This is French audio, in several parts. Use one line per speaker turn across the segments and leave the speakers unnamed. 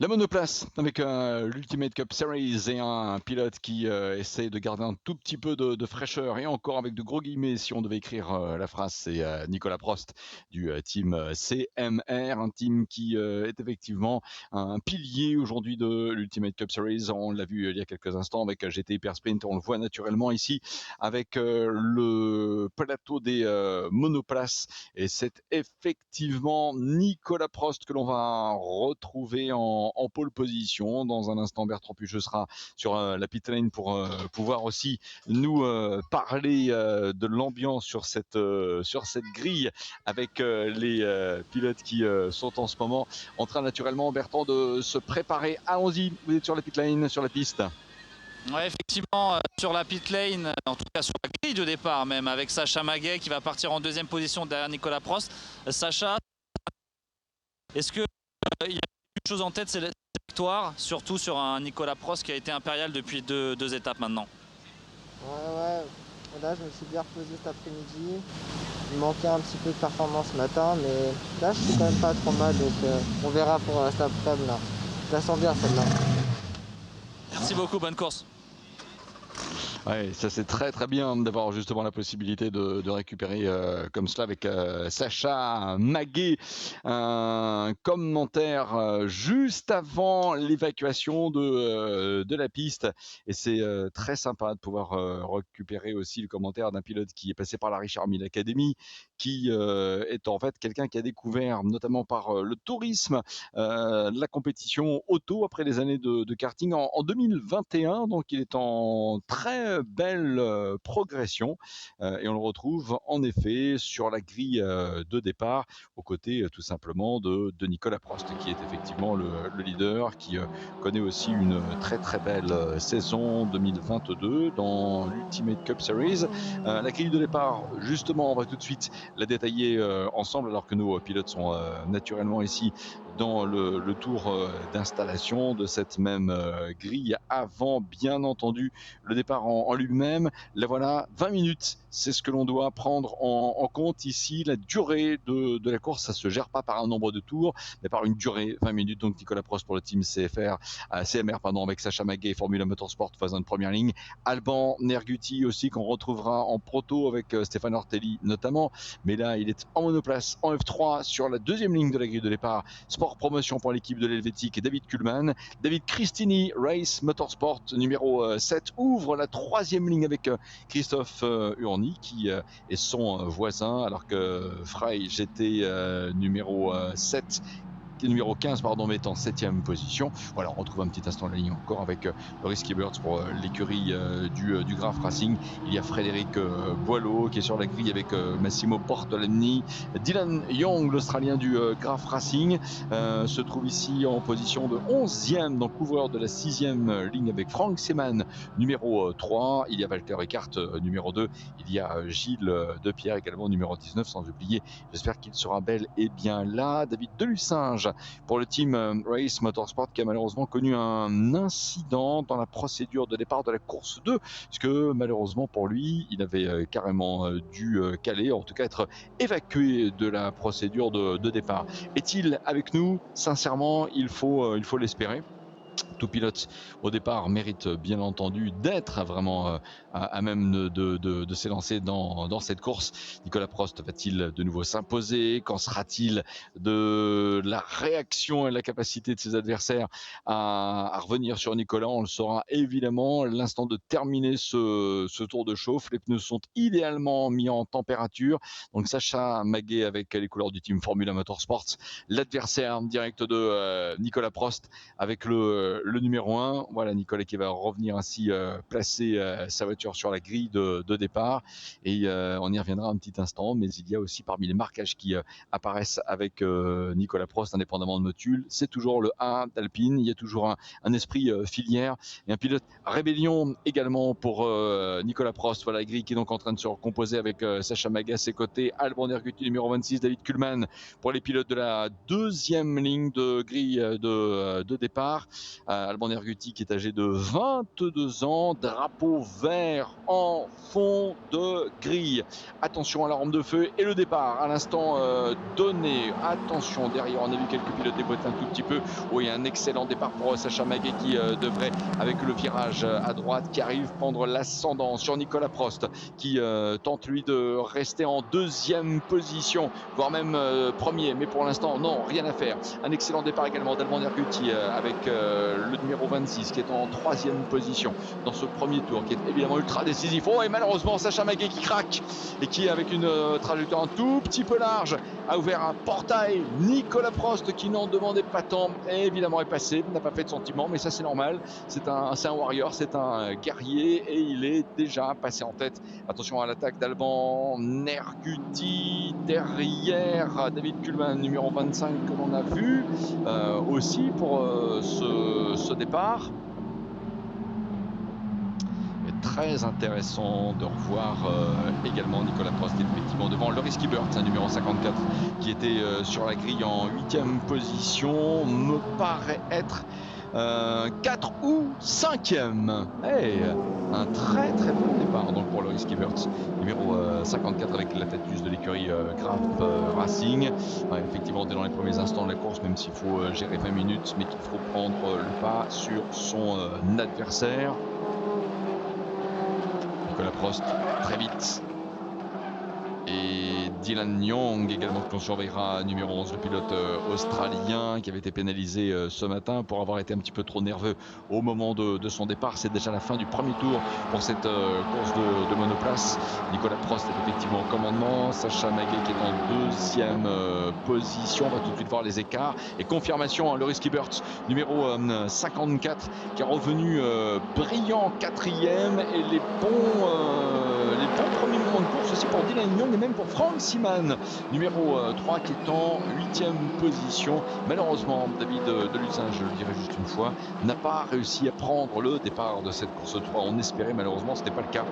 La monoplace avec l'Ultimate Cup Series et un pilote qui essaie de garder un tout petit peu de fraîcheur et encore avec de gros guillemets si on devait écrire la phrase, c'est Nicolas Prost du team CMR, un team qui est effectivement un pilier aujourd'hui de l'Ultimate Cup Series. On l'a vu il y a quelques instants avec GT Hyper Sprint, on le voit naturellement ici avec le plateau des monoplaces et c'est effectivement Nicolas Prost que l'on va retrouver en pole position. Dans un instant, Bertrand Pucheux sera sur la pit lane pour pouvoir aussi nous parler de l'ambiance sur cette grille avec les pilotes qui sont en ce moment en train naturellement, Bertrand, de se préparer. Allons-y, vous êtes sur la pit lane, sur la piste.
Ouais, effectivement, sur la pit lane, en tout cas sur la grille de départ même, avec Sacha Maguet qui va partir en deuxième position derrière Nicolas Prost. Sacha, est-ce qu'il y a une chose en tête, c'est la victoire, surtout sur un Nicolas Prost qui a été impérial depuis deux étapes maintenant?
Ouais, là je me suis bien reposé cet après-midi. Il manquait un petit peu de performance ce matin, mais là je suis quand même pas trop mal, donc on verra pour cet après-midi là. Je la sens bien celle-là.
Merci beaucoup, bonne course.
Ouais, ça c'est très très bien d'avoir justement la possibilité de récupérer comme cela avec Sacha Maguet, un commentaire juste avant l'évacuation de la piste et c'est très sympa de pouvoir récupérer aussi le commentaire d'un pilote qui est passé par la Richard Mille Academy, qui est en fait quelqu'un qui a découvert notamment par le tourisme la compétition auto après les années de karting en 2021, donc il est en très belle progression et on le retrouve en effet sur la grille de départ aux côtés tout simplement de Nicolas Prost qui est effectivement le leader qui connaît aussi une très très belle saison 2022 dans l'Ultimate Cup Series. La grille de départ, justement, on va tout de suite la détailler ensemble alors que nos pilotes sont naturellement ici dans le tour d'installation de cette même grille avant, bien entendu, le départ en lui-même. Là voilà, 20 minutes, c'est ce que l'on doit prendre en compte ici. La durée de la course, ça se gère pas par un nombre de tours, mais par une durée, 20 minutes. Donc Nicolas Prost pour le team CMR, pardon, avec Sacha Maguet, Formula Motorsport, phase de première ligne. Alban Nerguti aussi, qu'on retrouvera en proto avec Stéphane Ortelli notamment. Mais là, il est en monoplace, en F3, sur la deuxième ligne de la grille de départ. Sport Promotion pour l'équipe de l'Helvétique et David Kuhlmann. David Cristini, Race Motorsport numéro 7, ouvre la troisième ligne avec Christophe Urny qui est son voisin, alors que Frey GT numéro 7 numéro 15 pardon, est en 7e position. Voilà, on retrouve un petit instant la ligne encore avec le Risky Birds pour l'écurie du Graf Racing. Il y a Frédéric Boileau qui est sur la grille avec Massimo Portolani. Dylan Young, l'Australien du Graf Racing, se trouve ici en position de 11e, donc couvreur de la 6e ligne avec Frank Seeman, numéro 3. Il y a Walter Eckart, numéro 2. Il y a Gilles Depierre également, numéro 19, sans oublier, j'espère qu'il sera bel et bien là, David Delussinge pour le team Race Motorsport qui a malheureusement connu un incident dans la procédure de départ de la course 2, puisque malheureusement pour lui, il avait carrément dû caler, en tout cas être évacué de la procédure de départ. Est-il avec nous? Sincèrement, il faut l'espérer. Tout pilote au départ mérite bien entendu d'être vraiment à même de s'élancer dans cette course. Nicolas Prost va-t-il de nouveau s'imposer? Qu'en sera-t-il de la réaction et la capacité de ses adversaires à revenir sur Nicolas? On le saura évidemment l'instant de terminer ce tour de chauffe. Les pneus sont idéalement mis en température. Donc Sacha Maguet avec les couleurs du team Formula Motorsports, l'adversaire direct de Nicolas Prost avec le numéro 1. Voilà, Nicolas qui va revenir ainsi placer sa voiture sur la grille de départ. Et on y reviendra un petit instant, mais il y a aussi parmi les marquages qui apparaissent avec Nicolas Prost, indépendamment de Motul, c'est toujours le A d'Alpine. Il y a toujours un esprit filière et un pilote rébellion également pour Nicolas Prost. Voilà, la grille qui est donc en train de se recomposer avec Sacha Maguet à ses côtés, Alban Nerguti numéro 26, David Kuhlmann pour les pilotes de la deuxième ligne de grille de départ. Alban Nerguti qui est âgé de 22 ans, drapeau vert en fond de grille. Attention à la rampe de feu et le départ à l'instant donné. Attention, derrière on a vu quelques pilotes déboîter un tout petit peu. Oui, un excellent départ pour Sacha Maguet qui devrait, avec le virage à droite, qui arrive prendre l'ascendant sur Nicolas Prost qui tente lui de rester en deuxième position, voire même premier, mais pour l'instant non, rien à faire. Un excellent départ également d'Alban Nerguti avec le numéro 26 qui est en troisième position dans ce premier tour, qui est évidemment ultra décisif. Oh, et malheureusement Sacha Maguet qui craque et qui, avec une trajectoire un tout petit peu large, a ouvert un portail. Nicolas Prost qui n'en demandait pas tant, évidemment est passé, n'a pas fait de sentiment, mais ça c'est normal, c'est un warrior, c'est un guerrier et il est déjà passé en tête. Attention à l'attaque d'Alban Nerguti derrière David Kuhlmann, numéro 25 que l'on a vu aussi pour ce départ. Très intéressant de revoir également Nicolas Prost effectivement devant Loris Skibert, numéro 54, qui était sur la grille en 8e position, me paraît être 4 ou 5e. Hey, un très très bon départ donc pour Loris Skibert, numéro 54 avec la tête juste de l'écurie Graf Racing. Effectivement, dès dans les premiers instants de la course, même s'il faut gérer 20 minutes, mais qu'il faut prendre le pas sur son adversaire. Nicolas Prost très vite et Dylan Young également que l'on surveillera, numéro 11, le pilote australien qui avait été pénalisé ce matin pour avoir été un petit peu trop nerveux au moment de son départ. C'est déjà la fin du premier tour pour cette course de monoplace. Nicolas Prost est effectivement au commandement, Sacha Maguet qui est en deuxième position. On va tout de suite voir les écarts et confirmation, Loris Skibert, numéro 54, qui est revenu brillant quatrième, et les bons premiers moments de course aussi pour Dylan Young et même pour Frank Seaman, numéro 3, qui est en 8e position. Malheureusement, David Delucin, je le dirai juste une fois, n'a pas réussi à prendre le départ de cette course 3. On espérait, malheureusement, ce n'était pas le cas.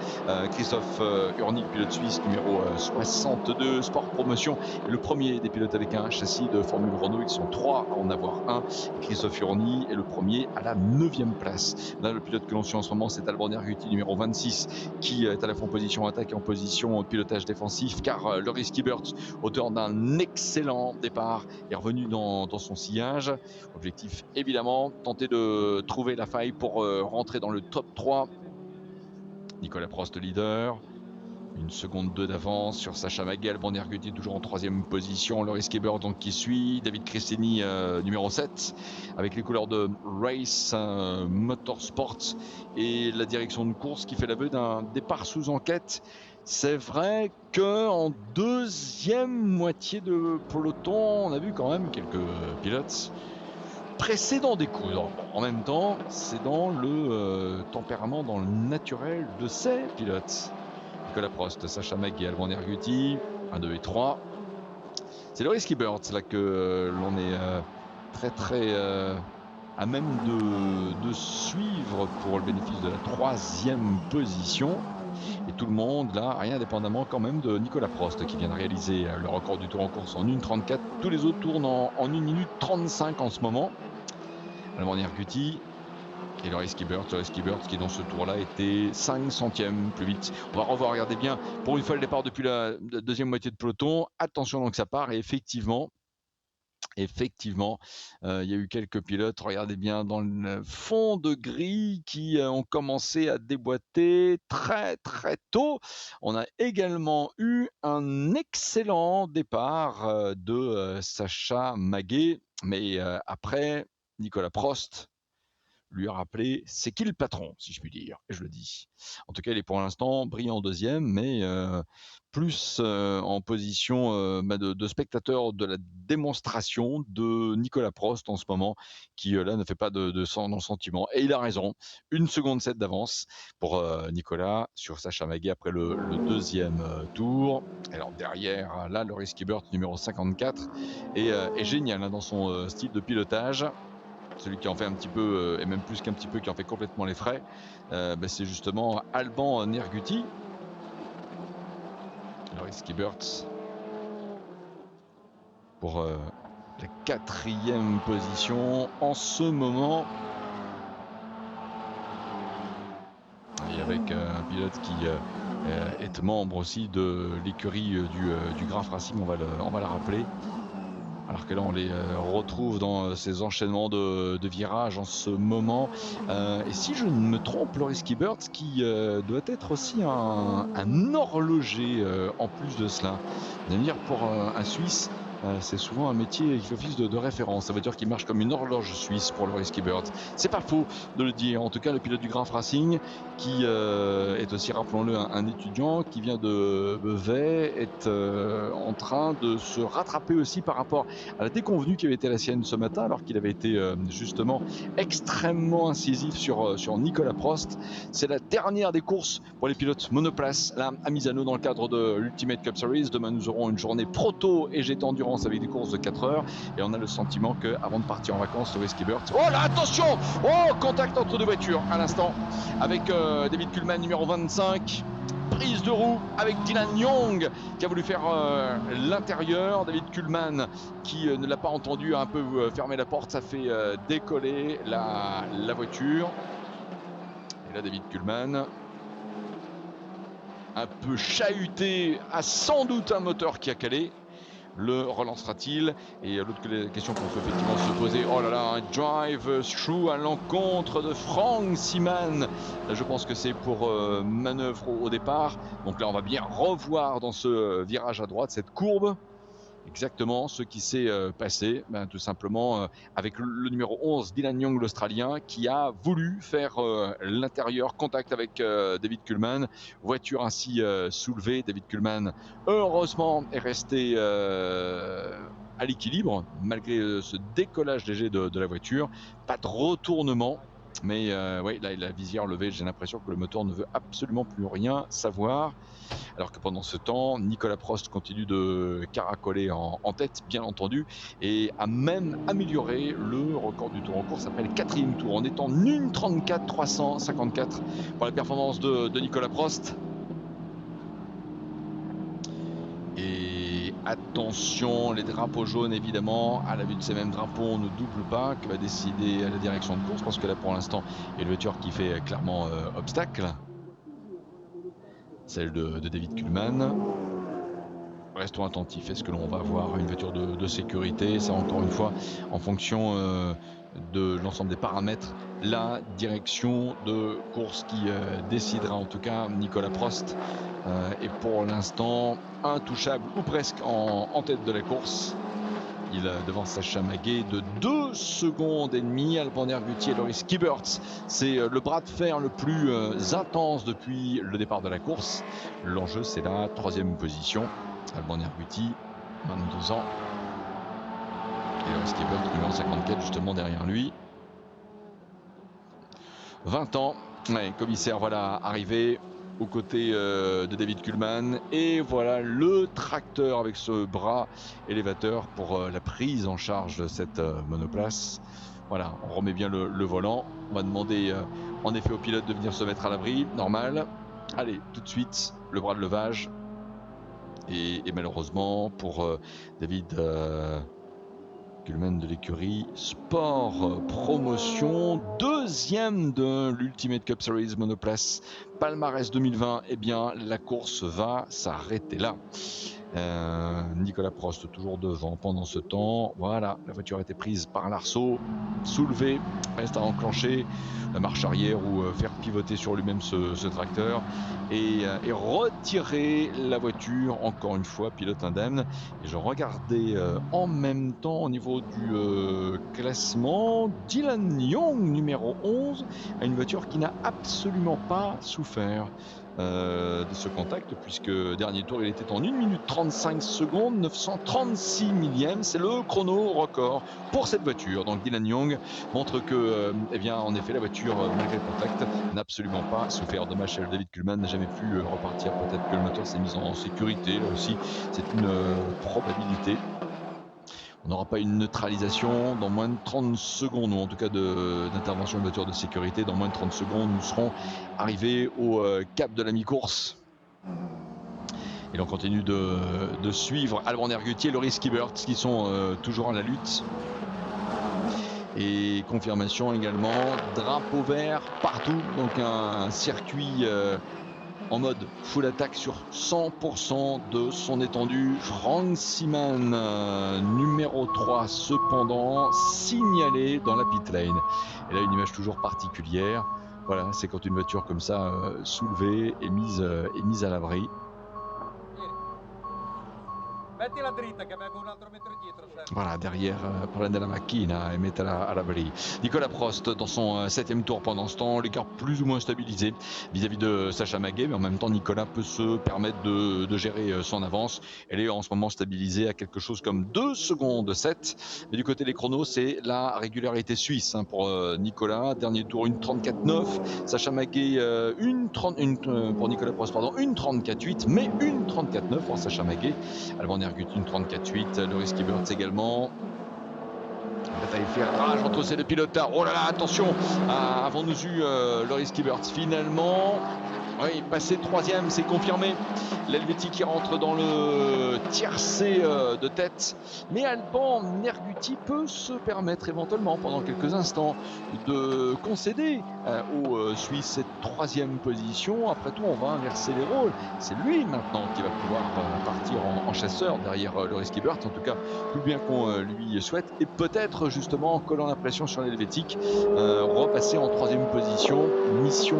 Christophe Hurny, pilote suisse, numéro 62, Sport Promotion, le premier des pilotes avec un châssis de Formule Renault. Ils sont 3 à en avoir un. Christophe Hurny est le premier à la 9e place. Là, le pilote que l'on suit en ce moment, c'est Alban Nerguti, numéro 26, qui est à la fois en position attaque et en position pilotage défensif, car Loris Skibert, auteur d'un excellent départ, est revenu dans son sillage. Objectif évidemment, tenter de trouver la faille pour rentrer dans le top 3. Nicolas Prost leader, 1 seconde 2 d'avance sur Sacha Maguet. Alban Nerguti toujours en 3e position, Loris Skibert donc qui suit, David Cristini numéro 7 avec les couleurs de Race Motorsport et la direction de course qui fait l'aveu d'un départ sous enquête. C'est vrai qu'en deuxième moitié de peloton, on a vu quand même quelques pilotes précédents des coups. En même temps, c'est dans le tempérament, dans le naturel de ces pilotes. Nicolas Prost, Sacha Maguet, Alban Nerguti, 1, 2 et 3. C'est Loris Skibert là que l'on est très à même de suivre pour le bénéfice de la 3e position. Et tout le monde là, rien indépendamment quand même de Nicolas Prost qui vient de réaliser le record du tour en course en 1:34. Tous les autres tournent en 1 minute 35 en ce moment. Alban Nerguti et Loris Skibert qui dans ce tour-là était 5 centièmes plus vite. On va revoir, regardez bien, pour une fois le départ depuis la deuxième moitié de peloton. Attention donc ça part, et effectivement, il y a eu quelques pilotes, regardez bien, dans le fond de grille qui ont commencé à déboîter très tôt. On a également eu un excellent départ de Sacha Maguet, mais après, Nicolas Prost lui a rappelé c'est qui le patron, si je puis dire, et je le dis. En tout cas, il est pour l'instant brillant en deuxième, mais plus en position de spectateur de la démonstration de Nicolas Prost en ce moment, qui là ne fait pas de sentiment, et il a raison. 1 seconde 7 d'avance pour Nicolas sur Sacha Maguet après le deuxième tour. Alors derrière, là, Loris Skibert, numéro 54, est génial dans son style de pilotage. Celui qui en fait un petit peu, et même plus qu'un petit peu, qui en fait complètement les frais, c'est justement Alban Nerguti. Loris Skibert pour la 4e position en ce moment. avec un pilote qui est membre aussi de l'écurie du Graf Racing, on va la rappeler. Alors que là on les retrouve dans ces enchaînements de virages en ce moment. Et si je ne me trompe, Loris Skibberts qui doit être aussi un horloger en plus de cela. Vous allez me dire, pour un Suisse, c'est souvent un métier qui fait office de référence. Ça veut dire qu'il marche comme une horloge suisse pour Loris Skibberts. C'est pas faux de le dire. En tout cas, le pilote du Graf Racing qui est aussi, rappelons-le, un étudiant qui vient de Vevey, est en train de se rattraper aussi par rapport à la déconvenue qui avait été la sienne ce matin, alors qu'il avait été justement extrêmement incisif sur Nicolas Prost. C'est la dernière des courses pour les pilotes monoplace là à Misano dans le cadre de l'Ultimate Cup Series. Demain nous aurons une journée proto et GT Endurance avec des courses de 4 heures, et on a le sentiment qu'avant de partir en vacances, Loris Skibberts, oh là, attention, oh, contact entre deux voitures à l'instant avec David Kuhlmann numéro 25. Prise de roue avec Dylan Young qui a voulu faire l'intérieur. David Kuhlmann qui ne l'a pas entendu, a un peu fermé la porte, ça fait décoller la voiture. Et là David Kuhlmann, un peu chahuté, a sans doute un moteur qui a calé. Le relancera-t-il? Et l'autre question qu'on peut effectivement se poser, oh là là, un drive-through à l'encontre de Frank Seaman. Là, je pense que c'est pour manœuvre au départ. Donc là, on va bien revoir dans ce virage à droite cette courbe. Exactement ce qui s'est passé, tout simplement avec le numéro 11, Dylan Young, l'Australien, qui a voulu faire l'intérieur, contact avec David Kuhlmann, voiture ainsi soulevée. David Kuhlmann, heureusement, est resté à l'équilibre, malgré ce décollage léger de la voiture. Pas de retournement. Mais oui, là, la visière levée, j'ai l'impression que le moteur ne veut absolument plus rien savoir. Alors que pendant ce temps, Nicolas Prost continue de caracoler en tête, bien entendu, et a même amélioré le record du tour en course après le 4e tour, en étant 1:34.354 pour la performance de Nicolas Prost. Et attention, les drapeaux jaunes, évidemment, à la vue de ces mêmes drapeaux, on ne double pas, que va décider la direction de course, parce que là pour l'instant, il y a une voiture qui fait clairement obstacle. Celle de David Kuhlmann. Restons attentifs. Est-ce que l'on va avoir une voiture de sécurité? Ça, encore une fois, en fonction de l'ensemble des paramètres, la direction de course qui décidera, en tout cas, Nicolas Prost est pour l'instant intouchable ou presque en tête de la course. Il devance Sacha Maguet de 2 secondes et demie. Alban Erguti et Loris Skibberts, c'est le bras de fer le plus intense depuis le départ de la course. L'enjeu, c'est la 3e position. Alban Erguti, 22 ans. Et Loris Skibberts, numéro 54, justement derrière lui. 20 ans. Ouais, commissaire, voilà, arrivé aux côtés de David Kuhlmann, et voilà le tracteur avec ce bras élévateur pour la prise en charge de cette monoplace. Voilà, on remet bien le volant, on va demander en effet au pilote de venir se mettre à l'abri, normal. Allez, tout de suite le bras de levage, et malheureusement pour David Kuhlmann de l'écurie Sport Promotion, 2e de l'Ultimate Cup Series monoplace palmarès 2020, eh bien la course va s'arrêter là. Nicolas Prost toujours devant pendant ce temps. Voilà, la voiture a été prise par l'arceau, soulevée, reste à enclencher la marche arrière ou faire pivoter sur lui-même ce tracteur et retirer la voiture, encore une fois, pilote indemne. Et je regardais en même temps au niveau du classement, Dylan Young, numéro 11, a une voiture qui n'a absolument pas souffert de ce contact, puisque dernier tour il était en 1:35 secondes 936 millièmes. C'est le chrono record pour cette voiture. Donc Dylan Young montre que eh bien en effet la voiture malgré le contact n'a absolument pas souffert. Dommage, David Kuhlmann n'a jamais pu repartir. Peut-être que le moteur s'est mis en sécurité, là aussi c'est une probabilité. On n'aura pas une neutralisation dans moins de 30 secondes, ou en tout cas d'intervention de voiture de sécurité. Dans moins de 30 secondes, nous serons arrivés au cap de la mi-course. Et l'on continue de suivre Alban Erguti et Loris Skibberts qui sont toujours à la lutte. Et confirmation également, drapeau vert partout, donc un circuit en mode full attack sur 100% de son étendue. Frank Seaman, numéro 3 cependant, signalé dans la pit lane. Et là une image toujours particulière, voilà, c'est quand une voiture comme ça soulevée est mise à l'abri.
Mettila dritta che vengo un altro metro dietro.
Voilà, derrière, prende la macchina et mettra à l'abri. Nicolas Prost dans son 7e tour pendant ce temps, l'écart plus ou moins stabilisé vis-à-vis de Sacha Maguet, mais en même temps Nicolas peut se permettre de gérer son avance. Elle est en ce moment stabilisée à quelque chose comme 2 secondes 7. Mais du côté des chronos, c'est la régularité suisse pour Nicolas. Dernier tour, 1:34.9. Sacha Maguet, pour Nicolas Prost, pardon, 1:34.8, mais 1:34.9 pour Sacha Maguet. Alban Ergut, 1:34.8. Loris Kiebert également. Bataille fait rage entre ces deux pilotes. Oh là là, attention, avons-nous eu Loris Kiebert finalement? Oui, passé 3e, c'est confirmé. L'Helvétique qui rentre dans le tiercé de tête. Mais Alban Nerguti peut se permettre éventuellement pendant quelques instants de concéder aux Suisses cette 3e position. Après tout, on va inverser les rôles. C'est lui maintenant qui va pouvoir partir en chasseur derrière Loris Kiebert. En tout cas, tout bien qu'on lui souhaite. Et peut-être justement, en collant la pression sur l'Helvétique, repasser en 3e position. Mission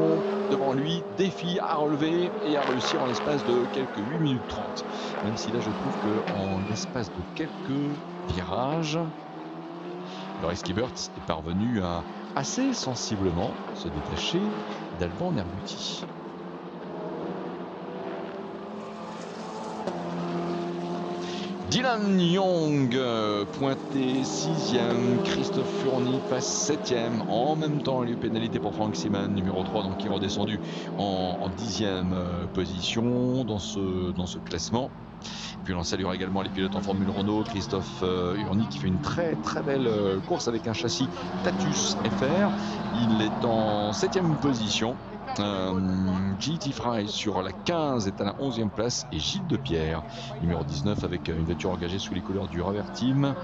devant lui, défi à relever et à réussir en l'espace de quelques 8 minutes 30. Même si là je trouve qu'en l'espace de quelques virages, Loris Kiebert est parvenu à assez sensiblement se détacher d'Alban Nerguti. Dylan Young pointé 6e, Christophe Furny passe 7e, en même temps il y a eu pénalité pour Frank Seaman, numéro 3, donc qui est redescendu en 10e position dans ce classement. Puis on saluera également les pilotes en Formule Renault, Christophe Urny qui fait une très très belle course avec un châssis Tatus FR, il est en 7e position. GT Fry sur la 15 est à la 11e place et Gilles Depierre numéro 19 avec une voiture engagée sous les couleurs du Rover Team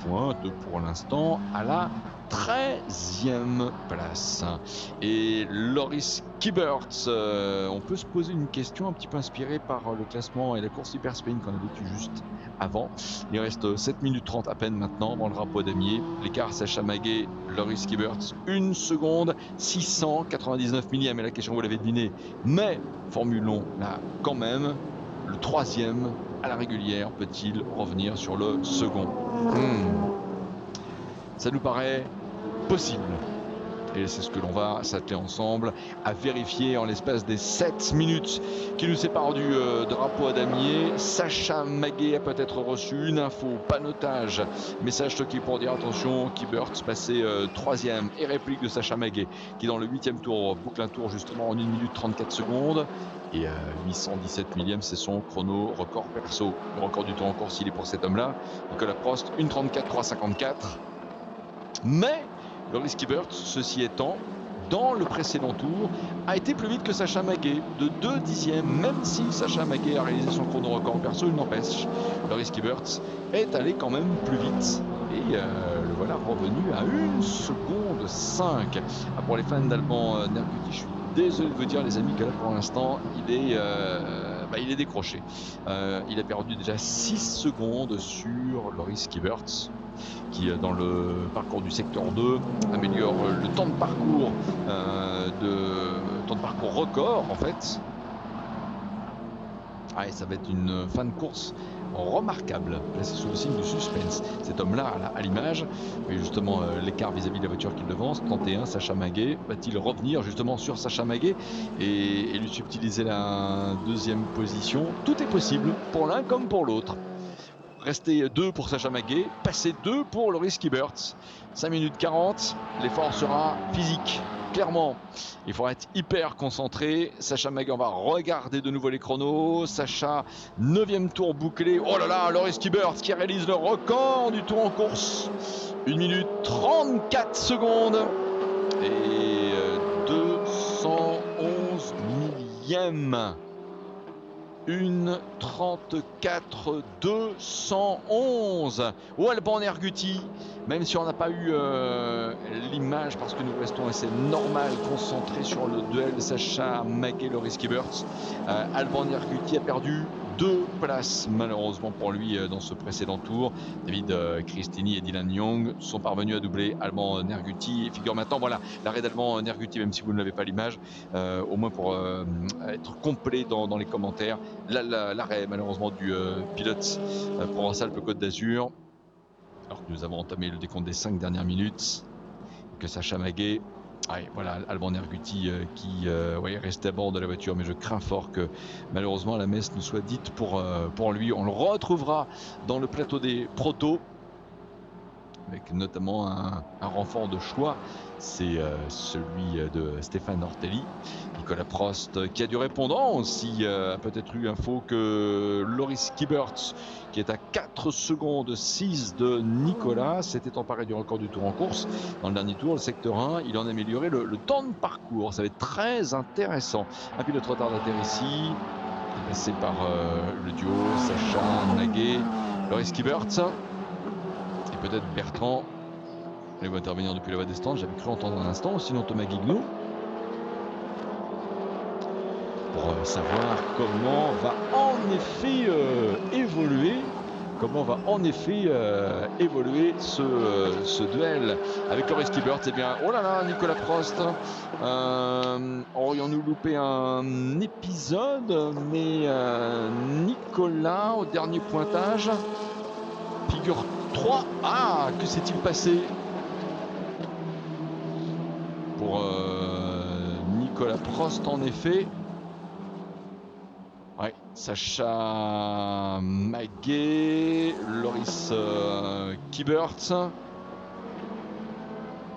pointe pour l'instant à la 13e place. Et Loris Kiebert, on peut se poser une question un petit peu inspirée par le classement et la course Hyper Spain qu'on a vécu juste avant. Il reste 7 minutes 30 à peine maintenant dans le drapeau damier. L'écart Sacha Maguet, Loris Kiebert, 1 seconde 699 millième. Et la question, vous l'avez deviné, mais formulons là quand même, le 3e à la régulière peut-il revenir sur le second? Ça nous paraît possible. Et c'est ce que l'on va s'atteler ensemble à vérifier en l'espace des 7 minutes qui nous séparent du drapeau à damier. Sacha Maguet a peut-être reçu une info, pas notage, message stocké pour dire attention, Kiebert passé 3e, et réplique de Sacha Maguet qui dans le 8e tour boucle un tour justement en 1 minute 34 secondes. Et 817 millième, c'est son chrono record perso. Le record du tour en course, il est pour cet homme-là. Nicolas Prost, 1:34.354. Mais Loris Kiebert, ceci étant, dans le précédent tour, a été plus vite que Sacha Maguet, de 2 dixièmes, même si Sacha Maguet a réalisé son chrono record perso, il n'empêche. Loris Kiebert est allé quand même plus vite. Et le voilà revenu à 1 seconde 5. Pour les fans d'Alban Nerguti, je suis désolé de vous dire les amis que là pour l'instant, il est décroché. Il a perdu déjà 6 secondes sur Loris Kiebert, qui dans le parcours du secteur 2 améliore le temps de parcours record en fait. Et ça va être une fin de course remarquable, placé sous le signe du suspense. Cet homme-là à l'image, et justement l'écart vis-à-vis de la voiture qu'il devance, 31, Sacha Maguet, va-t-il revenir justement sur Sacha Maguet et lui subtiliser la 2e position? Tout est possible pour l'un comme pour l'autre. Rester 2 pour Sacha Maguet, passer 2 pour Loris Kiebert. 5 minutes 40, l'effort sera physique. Clairement, il faudra être hyper concentré. Sacha Maguet, on va regarder de nouveau les chronos. Sacha, 9e tour bouclé. Oh là là, Loris Kiebert qui réalise le record du tour en course. 1 minute 34 secondes. Et 211 millièmes. 1:34 211. Alban Nerguti, même si on n'a pas eu l'image parce que nous restons, et c'est normal, concentrés sur le duel Sacha Magué, Loris Kiebert. Alban Nerguti a perdu 2 places malheureusement pour lui dans ce précédent tour. David Cristini et Dylan Young sont parvenus à doubler Alban Nerguti. Figure maintenant, voilà, l'arrêt d'Alban Nerguti, même si vous ne l'avez pas l'image, au moins pour être complet dans les commentaires. L'arrêt malheureusement du pilote Provence-Alpes-Côte d'Azur, alors que nous avons entamé le décompte des 5 dernières minutes, que Sacha Magué, voilà, Alban Nerguti qui restait à bord de la voiture, mais je crains fort que malheureusement la messe nous soit dite pour lui. On le retrouvera dans le plateau des protos, avec notamment un renfort de choix, c'est celui de Stéphane Ortelli. Nicolas Prost qui a du répondant aussi, a peut-être eu info que Loris Kiebert, qui est à 4 secondes 6 de Nicolas, s'était emparé du record du tour en course. Dans le dernier tour, le secteur 1, il en a amélioré le temps de parcours. Ça va être très intéressant. Un pilote retardataire ici, passé par le duo Sacha Magué, Loris Kiebert. Peut-être Bertrand, il va intervenir depuis la voie des stands, j'avais cru entendre un instant, sinon Thomas Guignou, pour savoir comment va en effet évoluer ce duel avec Loris Kiebert. Eh bien, oh là là, Nicolas Prost, aurions-nous loupé un épisode, mais Nicolas au dernier pointage, figure 3. Que s'est-il passé pour Nicolas Prost en effet? Sacha Magué, Loris Kiebert.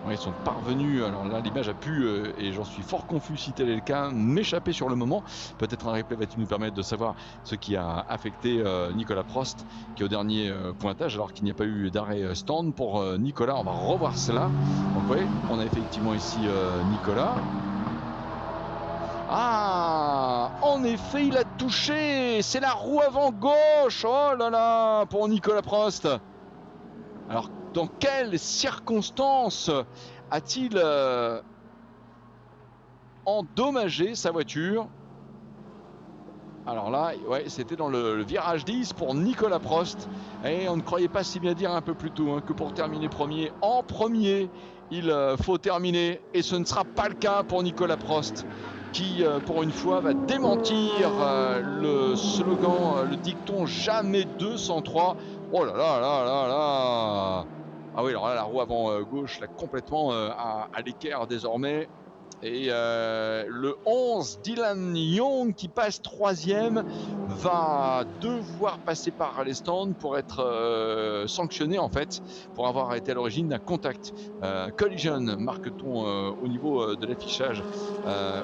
Ils sont parvenus, alors là l'image a pu, et j'en suis fort confus si tel est le cas, m'échapper sur le moment. Peut-être un replay va-t-il nous permettre de savoir ce qui a affecté Nicolas Prost, qui est au dernier pointage, alors qu'il n'y a pas eu d'arrêt stand pour Nicolas. On va revoir cela. Donc oui, on a effectivement ici Nicolas. En effet, il a touché. C'est la roue avant gauche. Oh là là, pour Nicolas Prost. Alors, dans quelles circonstances a-t-il endommagé sa voiture? Alors là, c'était dans le virage 10 pour Nicolas Prost. Et on ne croyait pas si bien dire un peu plus tôt que pour terminer premier, en premier, il faut terminer. Et ce ne sera pas le cas pour Nicolas Prost, qui pour une fois va démentir le slogan, le dicton jamais 203. Oh là là là là là. Oui, alors là, la roue avant gauche, là, complètement à l'équerre désormais. Et le 11, Dylan Young, qui passe 3e, va devoir passer par les stands pour être sanctionné en fait, pour avoir été à l'origine d'un contact. Collision, marque-t-on au niveau de l'affichage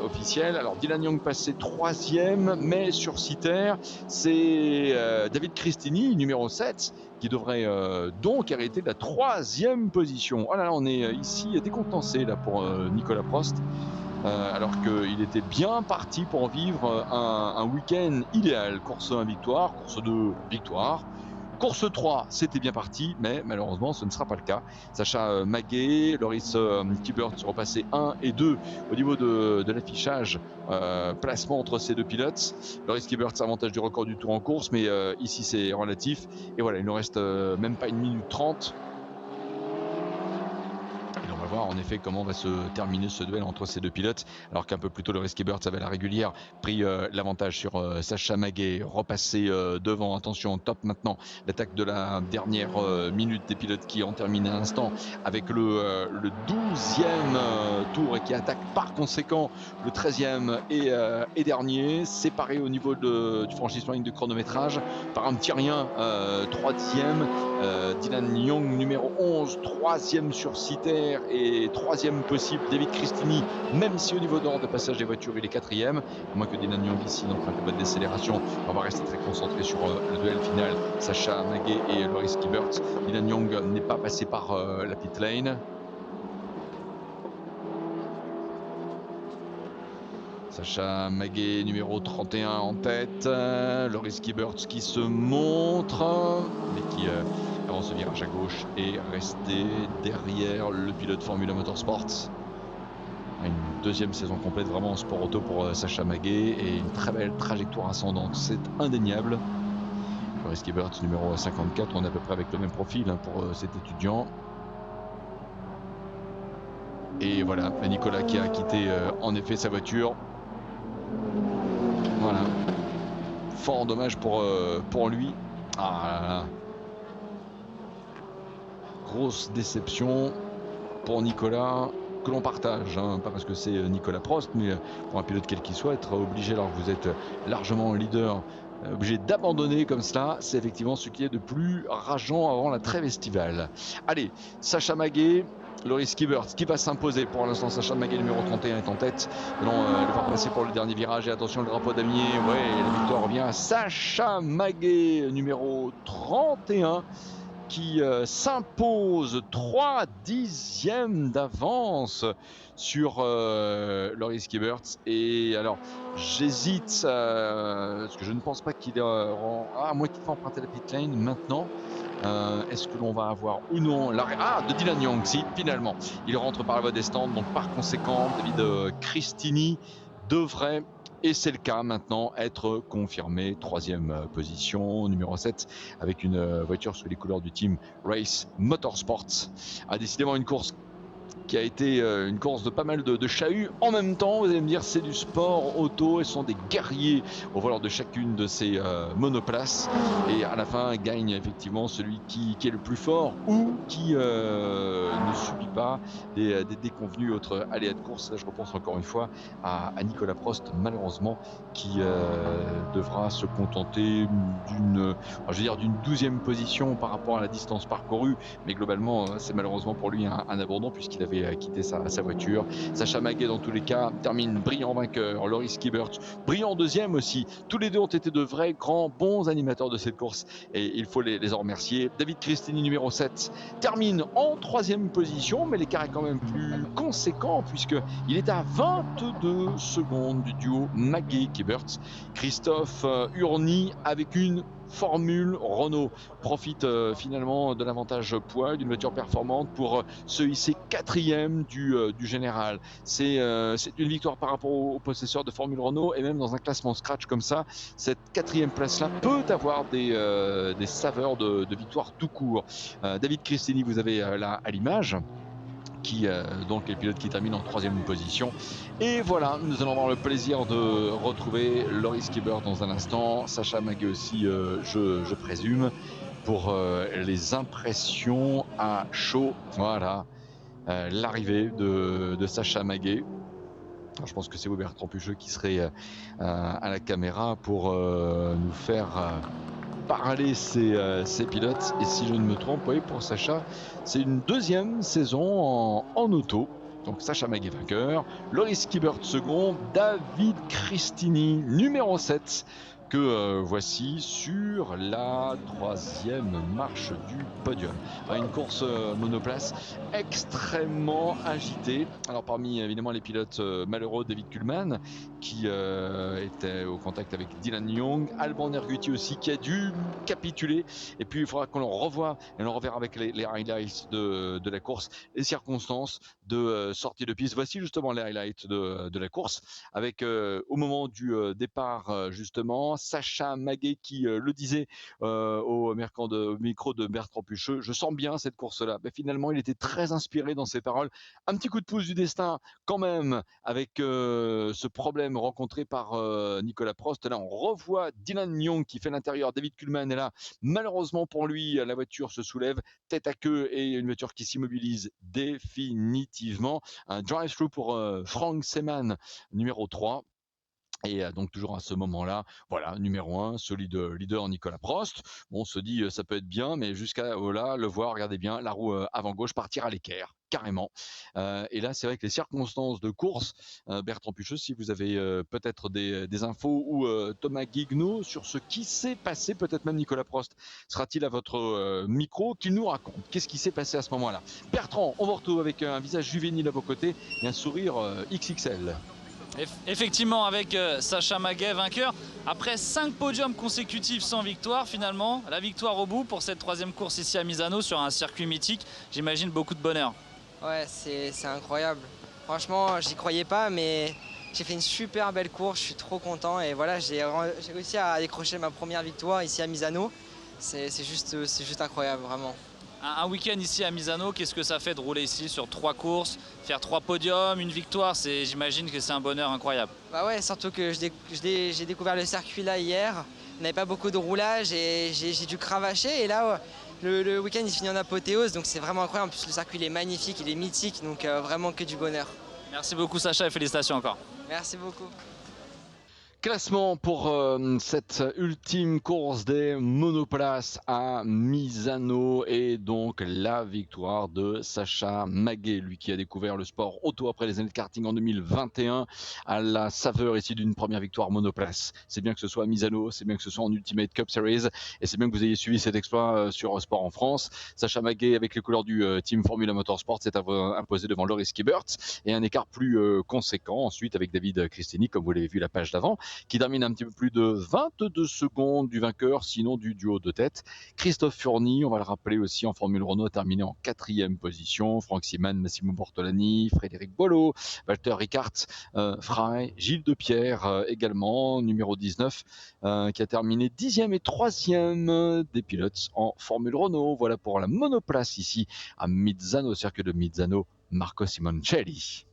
officiel. Alors Dylan Young passé 3e, mais sur Citer, c'est David Cristini, numéro 7, qui devrait donc hériter de la 3e position. Oh là là, on est ici décontenancé là pour Nicolas Prost, alors qu'il était bien parti pour vivre un week-end idéal. Course 1 victoire, course 2 victoire, course 3 c'était bien parti, mais malheureusement ce ne sera pas le cas. Sacha Magué, Loris Kiebert sont repassés 1 et 2 au niveau de l'affichage, placement entre ces deux pilotes. Loris Kiebert avantage du record du tour en course, mais ici c'est relatif. Et voilà, il nous reste même pas 1 minute 30. On va voir en effet comment va se terminer ce duel entre ces deux pilotes, alors qu'un peu plus tôt Loris Kiebert avait la régulière pris l'avantage sur Sacha Magué, repassé devant. Attention, top maintenant, l'attaque de la dernière minute des pilotes qui ont terminé à l'instant avec le 12e tour, et qui attaque par conséquent le 13e et dernier, séparé au niveau du franchissement ligne de chronométrage par un petit rien. 3e, Dylan Young numéro 11, 3e sur Citer, et 3e possible David Cristini, même si au niveau d'ordre de passage des voitures il est 4e, à moins que Dylan Young ici n'emprunte la bonne décélération. On va rester très concentré sur le duel final, Sacha Magué et Loris Kiebert. Dylan Young n'est pas passé par la pit lane. Sacha Maguet, numéro 31 en tête. Loris Kieberts qui se montre, mais qui, avant ce virage à gauche, est resté derrière le pilote Formula Motorsport. Une deuxième saison complète vraiment en sport auto pour Sacha Maguet et une très belle trajectoire ascendante, c'est indéniable. Loris Kieberts, numéro 54, on est à peu près avec le même profil pour cet étudiant. Et voilà, Nicolas qui a quitté en effet sa voiture. Voilà. Fort dommage pour lui. Ah là là. Grosse déception pour Nicolas que l'on partage. Pas parce que c'est Nicolas Prost, mais pour un pilote quel qu'il soit, être obligé alors que vous êtes largement leader, obligé d'abandonner comme cela, c'est effectivement ce qui est de plus rageant avant la trêve estivale. Allez, Sacha Maguet, Loris Kieberts qui va s'imposer. Pour l'instant, Sacha Maguet, numéro 31, est en tête. Allons le voir passer pour le dernier virage. Et attention, le drapeau damier. Ouais, la victoire revient à Sacha Maguet, numéro 31, qui s'impose 3 dixièmes d'avance sur Loris Kieberts. Et alors, j'hésite, parce que je ne pense pas qu'il est à moins qu'il va emprunter la pit lane maintenant. Est-ce que l'on va avoir ou non l'arrêt de Dylan Young? Si, finalement, il rentre par la voie des stands. Donc par conséquent, David Cristini devrait, et c'est le cas maintenant, être confirmé. Troisième position, numéro 7, avec une voiture sous les couleurs du team Race Motorsports. Décidément une course qui a été une course de pas mal de chahuts. En même temps, vous allez me dire, c'est du sport auto, ils sont des guerriers au volant de chacune de ces monoplaces. Et à la fin, gagne effectivement celui qui est le plus fort ou qui ne subit pas des déconvenus autres aléas de course. Là, je repense encore une fois à Nicolas Prost, malheureusement, qui devra se contenter d'une 12e position par rapport à la distance parcourue. Mais globalement, c'est malheureusement pour lui un abandon puisqu'il avait quitté sa voiture. Sacha Maguet, dans tous les cas, termine brillant vainqueur. Loris Kieberts, brillant deuxième aussi. Tous les deux ont été de vrais, grands, bons animateurs de cette course et il faut les en remercier. David Cristini, numéro 7, termine en 3e position, mais l'écart est quand même plus conséquent puisqu'il est à 22 secondes du duo Maguet-Kieberts. Christophe Urny, avec une Formule Renault, profite finalement de l'avantage poids d'une voiture performante pour se hisser 4e du général. C'est une victoire par rapport aux possesseurs de Formule Renault, et même dans un classement scratch comme ça, cette 4e place-là peut avoir des saveurs de victoire tout court. David Cristini, vous avez là à l'image, qui donc est le pilote qui termine en 3e position. Et voilà, nous allons avoir le plaisir de retrouver Loris Kieberts dans un instant, Sacha Maguet aussi, je présume, pour les impressions à chaud. Voilà, l'arrivée de Sacha Maguet. Alors, je pense que c'est Bertrand Pucheux qui serait à la caméra pour nous faire parler ces pilotes. Et si je ne me trompe, oui, pour Sacha, c'est une 2e saison en auto. Donc Sacha Maguet vainqueur, Loris Kieberts second, David Cristini numéro 7, que voici sur la 3e marche du podium. Une course monoplace extrêmement agitée. Alors parmi évidemment les pilotes malheureux, David Kuhlmann qui était au contact avec Dylan Young, Alban Nerguti aussi qui a dû capituler, et puis il faudra qu'on le revoie et on reverra avec les highlights de la course, les circonstances de sortie de piste. Voici justement les highlights de la course avec au moment du départ justement Sacha Maguet qui le disait au micro de Bertrand Pucheux, je sens bien cette course-là. Mais finalement, il était très inspiré dans ses paroles. Un petit coup de pouce du destin quand même avec ce problème rencontré par Nicolas Prost. Là, on revoit Dylan Young qui fait l'intérieur. David Kuhlmann est là. Malheureusement pour lui, la voiture se soulève tête à queue et une voiture qui s'immobilise définitivement. Un drive-through pour Frank Seemann, numéro 3. Et donc toujours à ce moment-là, voilà, numéro 1, solide leader Nicolas Prost. Bon, on se dit ça peut être bien, mais jusqu'à là, le voir, regardez bien, la roue avant gauche partir à l'équerre, carrément. Et là, c'est vrai que les circonstances de course, Bertrand Pucheux, si vous avez peut-être des infos ou Thomas Guignaud sur ce qui s'est passé, peut-être même Nicolas Prost sera-t-il à votre micro, qu'il nous raconte qu'est-ce qui s'est passé à ce moment-là. Bertrand, on vous retrouve avec un visage juvénile à vos côtés et un sourire XXL.
Effectivement, avec Sacha Maguet vainqueur, après 5 podiums consécutifs sans victoire, finalement, la victoire au bout pour cette 3e course ici à Misano sur un circuit mythique, j'imagine beaucoup de bonheur.
Ouais, c'est incroyable. Franchement, j'y croyais pas, mais j'ai fait une super belle course, je suis trop content et voilà, j'ai réussi à décrocher ma première victoire ici à Misano. C'est juste incroyable, vraiment.
Un week-end ici à Misano, qu'est-ce que ça fait de rouler ici sur 3 courses, faire 3 podiums, une victoire, j'imagine que c'est un bonheur incroyable.
Bah ouais, surtout que j'ai découvert le circuit là hier, on n'avait pas beaucoup de roulage et j'ai dû cravacher et là le week-end il finit en apothéose, donc c'est vraiment incroyable. En plus le circuit il est magnifique, il est mythique, donc vraiment que du bonheur.
Merci beaucoup Sacha et félicitations encore.
Merci beaucoup.
Classement pour cette ultime course des monoplaces à Misano et donc la victoire de Sacha Maguet, lui qui a découvert le sport auto après les années de karting en 2021 à la saveur ici d'une première victoire monoplace. C'est bien que ce soit à Misano, c'est bien que ce soit en Ultimate Cup Series et c'est bien que vous ayez suivi cet exploit sur Sport en France. Sacha Maguet avec les couleurs du team Formula Motorsport s'est imposé devant Loris Kibert et un écart plus conséquent ensuite avec David Cristini comme vous l'avez vu la page d'avant, qui termine un petit peu plus de 22 secondes du vainqueur, sinon du duo de tête. Christophe Furny, on va le rappeler aussi en Formule Renault, a terminé en 4e position. Franck Siman, Massimo Bortolani, Frédéric Boileau, Walter Ricart, Frey, Gilles Depierre également, numéro 19, qui a terminé 10e et 3e des pilotes en Formule Renault. Voilà pour la monoplace ici à Misano, circuit de Misano, Marco Simoncelli.